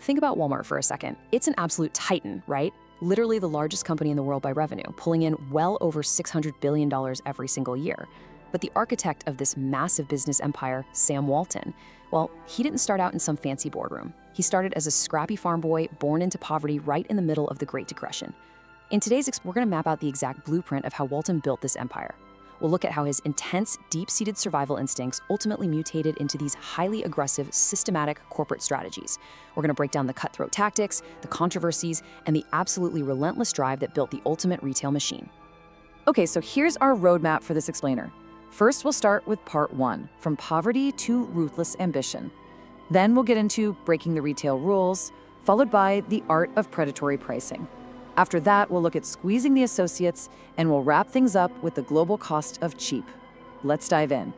Think about Walmart for a second. It's an absolute titan, right? Literally the largest company in the world by revenue, pulling in well over $600 billion every single year. But the architect of this massive business empire, Sam Walton, well, he didn't start out in some fancy boardroom. He started as a scrappy farm boy born into poverty right in the middle of the Great Depression. In today's we're going to map out the exact blueprint of how Walton built this empire. We'll look at how his intense, deep-seated survival instincts ultimately mutated into these highly aggressive, systematic corporate strategies. We're going to break down the cutthroat tactics, the controversies, and the absolutely relentless drive that built the ultimate retail machine. Okay, so here's our roadmap for this explainer. First, we'll start with part 1, from poverty to ruthless ambition. Then we'll get into breaking the retail rules, followed by the art of predatory pricing. After that, we'll look at squeezing the associates, and we'll wrap things up with the global cost of cheap. Let's dive in.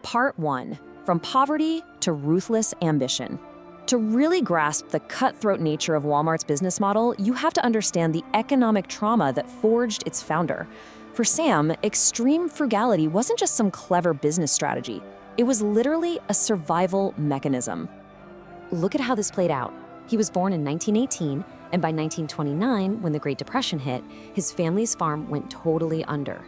Part 1, from poverty to ruthless ambition. To really grasp the cutthroat nature of Walmart's business model, you have to understand the economic trauma that forged its founder. For Sam, extreme frugality wasn't just some clever business strategy. It was literally a survival mechanism. Look at how this played out. He was born in 1918, and by 1929, when the Great Depression hit, his family's farm went totally under.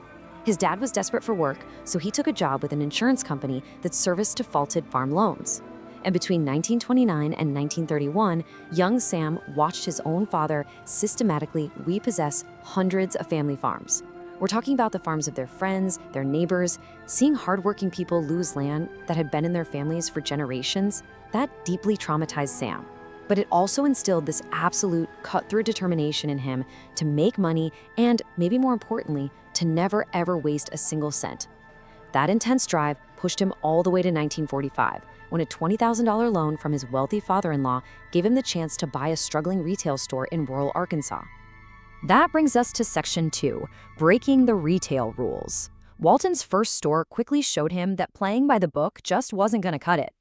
His dad was desperate for work, so he took a job with an insurance company that serviced defaulted farm loans. And between 1929 and 1931, young Sam watched his own father systematically repossess hundreds of family farms. We're talking about the farms of their friends, their neighbors. Seeing hardworking people lose land that had been in their families for generations, that deeply traumatized Sam. But it also instilled this absolute cutthroat determination in him to make money and, maybe more importantly, to never ever waste a single cent. That intense drive pushed him all the way to 1945, when a $20,000 loan from his wealthy father-in-law gave him the chance to buy a struggling retail store in rural Arkansas. That brings us to Section 2, breaking the retail rules. Walton's first store quickly showed him that playing by the book just wasn't going to cut it.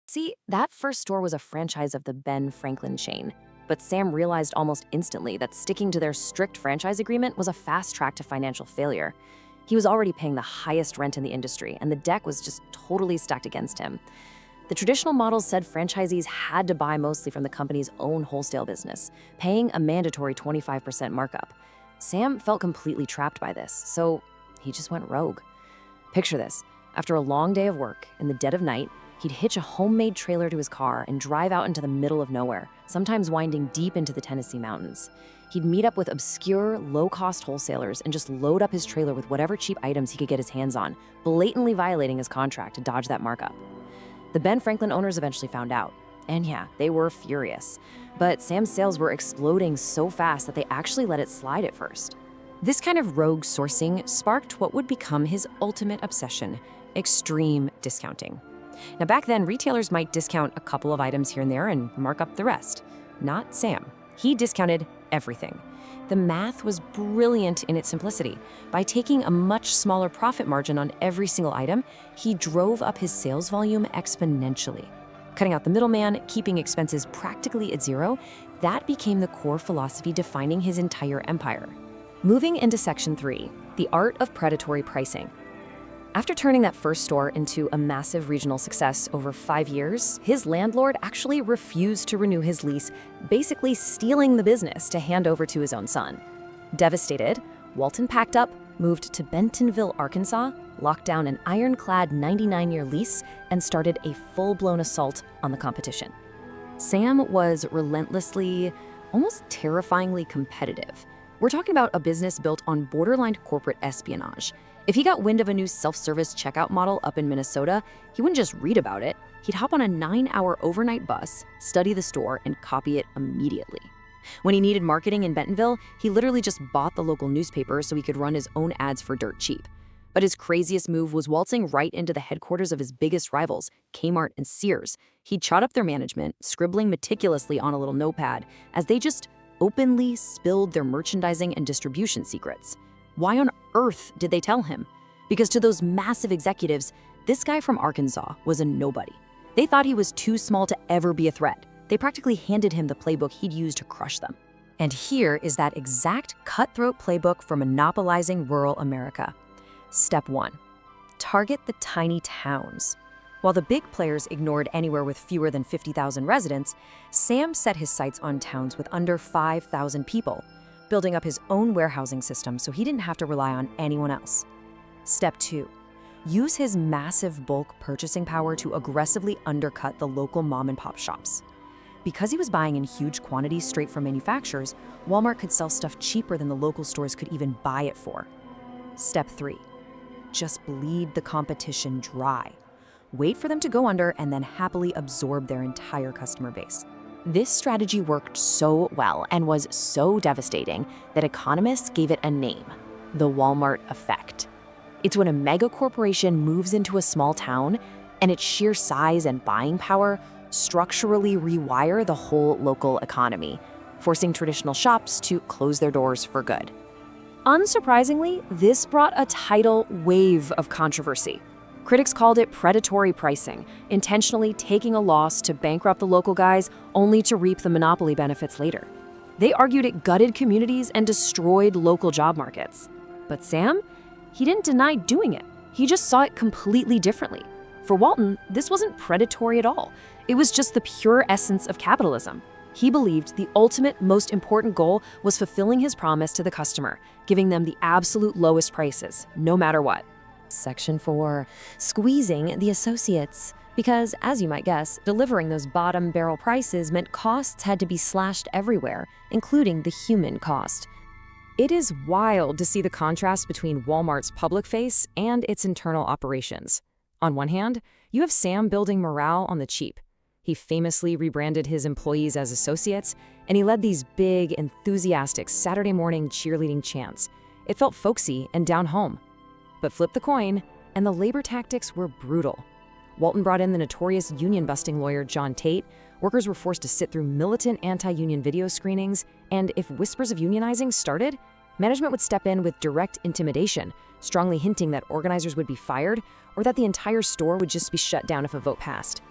See, that first store was a franchise of the Ben Franklin chain, but Sam realized almost instantly that sticking to their strict franchise agreement was a fast track to financial failure. He was already paying the highest rent in the industry, and the deck was just totally stacked against him. The traditional model said franchisees had to buy mostly from the company's own wholesale business, paying a mandatory 25% markup. Sam felt completely trapped by this, so he just went rogue. Picture this. After a long day of work, in the dead of night, he'd hitch a homemade trailer to his car and drive out into the middle of nowhere, sometimes winding deep into the Tennessee mountains. He'd meet up with obscure, low-cost wholesalers and just load up his trailer with whatever cheap items he could get his hands on, blatantly violating his contract to dodge that markup. The Ben Franklin owners eventually found out. And yeah, they were furious. But Sam's sales were exploding so fast that they actually let it slide at first. This kind of rogue sourcing sparked what would become his ultimate obsession: extreme discounting. Now, back then, retailers might discount a couple of items here and there and mark up the rest. Not Sam. He discounted everything. The math was brilliant in its simplicity. By taking a much smaller profit margin on every single item, he drove up his sales volume exponentially. Cutting out the middleman, keeping expenses practically at zero, that became the core philosophy defining his entire empire. Moving into Section 3, the art of predatory pricing. After turning that first store into a massive regional success over 5 years, his landlord actually refused to renew his lease, basically stealing the business to hand over to his own son. Devastated, Walton packed up, moved to Bentonville, Arkansas, locked down an ironclad 99-year lease, and started a full-blown assault on the competition. Sam was relentlessly, almost terrifyingly competitive. We're talking about a business built on borderline corporate espionage. If he got wind of a new self-service checkout model up in Minnesota, he wouldn't just read about it. He'd hop on a 9-hour overnight bus, study the store, and copy it immediately. When he needed marketing in Bentonville, he literally just bought the local newspaper so he could run his own ads for dirt cheap. But his craziest move was waltzing right into the headquarters of his biggest rivals, Kmart and Sears. He'd chot up their management, scribbling meticulously on a little notepad, as they just openly spilled their merchandising and distribution secrets. Why on earth did they tell him? Because to those massive executives, this guy from Arkansas was a nobody. They thought he was too small to ever be a threat. They practically handed him the playbook he'd use to crush them. And here is that exact cutthroat playbook for monopolizing rural America. Step 1. Target the tiny towns. While the big players ignored anywhere with fewer than 50,000 residents, Sam set his sights on towns with under 5,000 people, building up his own warehousing system so he didn't have to rely on anyone else. Step 2. Use his massive bulk purchasing power to aggressively undercut the local mom-and-pop shops. Because he was buying in huge quantities straight from manufacturers, Walmart could sell stuff cheaper than the local stores could even buy it for. Step 3. Just bleed the competition dry. Wait for them to go under and then happily absorb their entire customer base. This strategy worked so well and was so devastating that economists gave it a name: the Walmart effect. It's when a mega corporation moves into a small town and its sheer size and buying power structurally rewire the whole local economy, forcing traditional shops to close their doors for good. Unsurprisingly, this brought a tidal wave of controversy. Critics called it predatory pricing, intentionally taking a loss to bankrupt the local guys only to reap the monopoly benefits later. They argued it gutted communities and destroyed local job markets. But Sam, he didn't deny doing it. He just saw it completely differently. For Walton, this wasn't predatory at all. It was just the pure essence of capitalism. He believed the ultimate, most important goal was fulfilling his promise to the customer, giving them the absolute lowest prices, no matter what. Section 4. Squeezing the associates. Because, as you might guess, delivering those bottom barrel prices meant costs had to be slashed everywhere, including the human cost. It is wild to see the contrast between Walmart's public face and its internal operations. On one hand, you have Sam building morale on the cheap. He famously rebranded his employees as associates, and he led these big, enthusiastic Saturday morning cheerleading chants. It felt folksy and down home. But flip the coin, and the labor tactics were brutal. Walton brought in the notorious union-busting lawyer John Tate. Workers were forced to sit through militant anti-union video screenings, and if whispers of unionizing started, management would step in with direct intimidation, strongly hinting that organizers would be fired or that the entire store would just be shut down if a vote passed.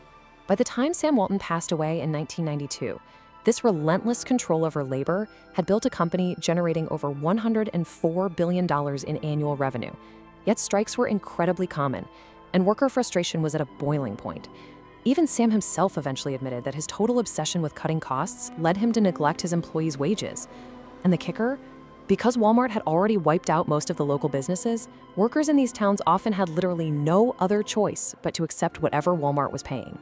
By the time Sam Walton passed away in 1992, this relentless control over labor had built a company generating over $104 billion in annual revenue. Yet strikes were incredibly common, and worker frustration was at a boiling point. Even Sam himself eventually admitted that his total obsession with cutting costs led him to neglect his employees' wages. And the kicker? Because Walmart had already wiped out most of the local businesses, workers in these towns often had literally no other choice but to accept whatever Walmart was paying.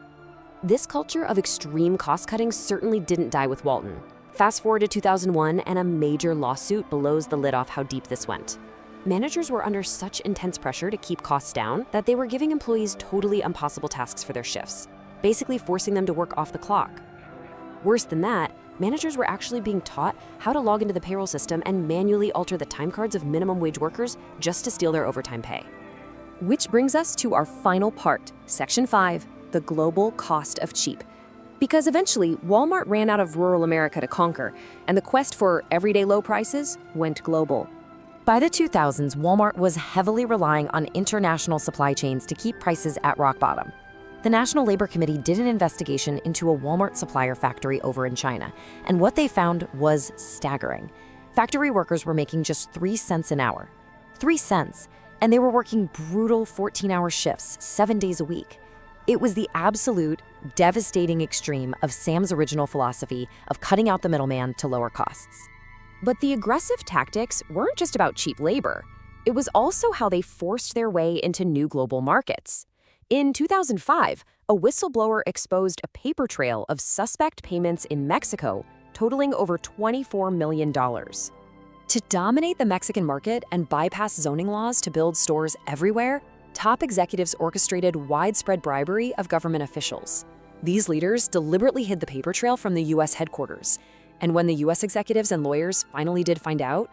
This culture of extreme cost-cutting certainly didn't die with Walton. Fast forward to 2001, and a major lawsuit blows the lid off how deep this went. Managers were under such intense pressure to keep costs down that they were giving employees totally impossible tasks for their shifts, basically forcing them to work off the clock. Worse than that, managers were actually being taught how to log into the payroll system and manually alter the time cards of minimum wage workers just to steal their overtime pay. Which brings us to our final part, Section 5, the global cost of cheap. Because eventually, Walmart ran out of rural America to conquer, and the quest for everyday low prices went global. By the 2000s, Walmart was heavily relying on international supply chains to keep prices at rock bottom. The National Labor Committee did an investigation into a Walmart supplier factory over in China, and what they found was staggering. Factory workers were making just 3 cents an hour. 3 cents, and they were working brutal 14-hour shifts, 7 days a week. It was the absolute, devastating extreme of Sam's original philosophy of cutting out the middleman to lower costs. But the aggressive tactics weren't just about cheap labor. It was also how they forced their way into new global markets. In 2005, a whistleblower exposed a paper trail of suspect payments in Mexico, totaling over $24 million. To dominate the Mexican market and bypass zoning laws to build stores everywhere, top executives orchestrated widespread bribery of government officials. These leaders deliberately hid the paper trail from the U.S. headquarters. And when the U.S. executives and lawyers finally did find out,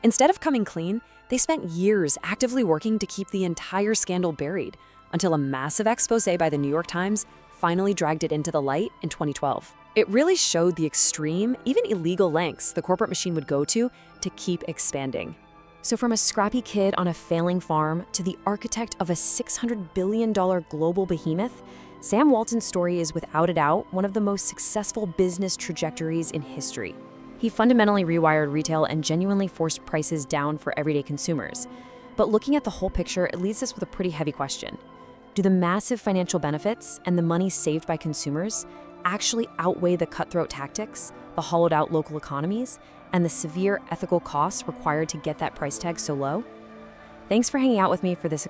instead of coming clean, they spent years actively working to keep the entire scandal buried, until a massive expose by the New York Times finally dragged it into the light in 2012. It really showed the extreme, even illegal lengths the corporate machine would go to keep expanding. So from a scrappy kid on a failing farm to the architect of a $600 billion global behemoth, Sam Walton's story is without a doubt one of the most successful business trajectories in history. He fundamentally rewired retail and genuinely forced prices down for everyday consumers. But looking at the whole picture, it leaves us with a pretty heavy question. Do the massive financial benefits and the money saved by consumers actually outweigh the cutthroat tactics, the hollowed-out local economies, and the severe ethical costs required to get that price tag so low? Thanks for hanging out with me for this